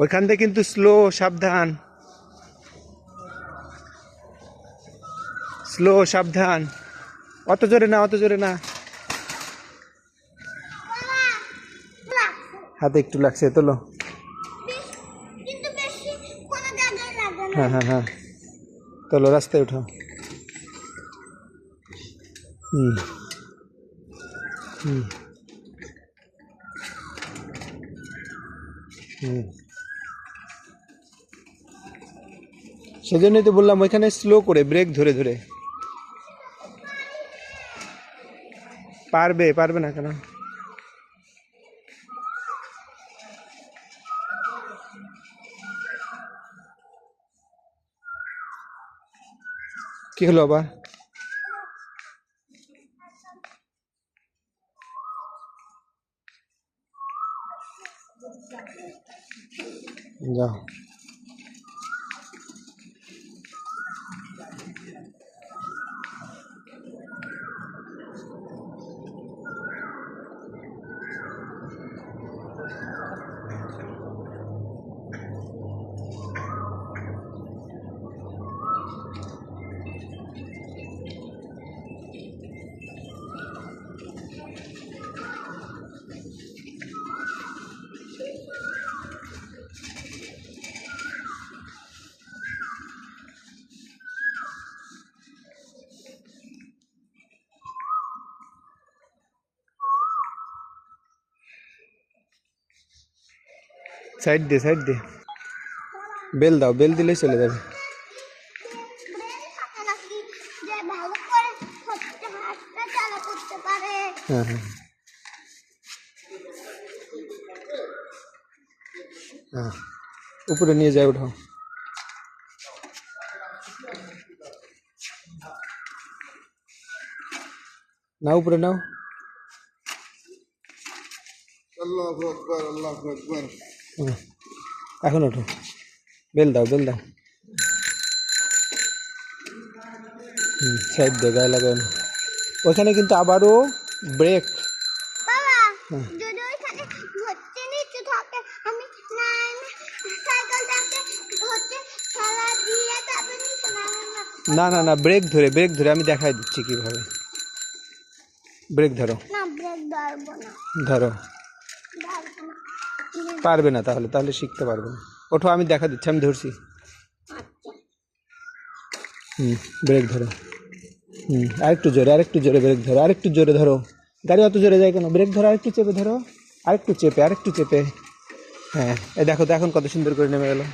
ওইখান থেকে কিন্তু স্লো, সাবধান, স্লো, সাবধান। অত জোরে না, অত জোরে না। হাতে একটু লাগছে, তোলো। হ্যাঁ হ্যাঁ হ্যাঁ, তোলো, রাস্তায় উঠো। হুম হুম হুম, সেজন্যই তো বললাম ওইখানে স্লো করে, ব্রেক ধরে ধরে। পারবে, পারবে না কেন? কি হলো আবার? যাও। সাইড দে, সাইড দে। বেল দাও, বেল দিলেই চলে যাবে। হ্যাঁ হ্যাঁ হ্যাঁ, উপরে নিয়ে যায়, উঠাও। না, উপরে নাও। আল্লাহু আকবার, আল্লাহু আকবার। এখন ওঠো, বেল দাও, বেল দাও। সাইড দে, গায়ে লাগাও না। ওইখানে কিন্তু আবারও ব্রেক। না না না, ব্রেক ধরে, ব্রেক ধরে আমি দেখাই দিচ্ছি কিভাবে। ব্রেক ধরো, ধরো। পারবে না, তাহলে তাহলে শিখতে পারবে না। ওঠো, আমি দেখা দিচ্ছি, আমি ধরছি। ব্রেক ধরো। আরেকটু জোরে, আরেকটু জোরে ব্রেক ধরো, আরেকটু জোরে ধরো। গাড়ি অত জোরে যায় কেন? ব্রেক ধরো, আরেকটু চেপে ধরো, আরেকটু চেপে, আরেকটু চেপে। হ্যাঁ, এই দেখো তো এখন কত সুন্দর করে নেমে গেলো।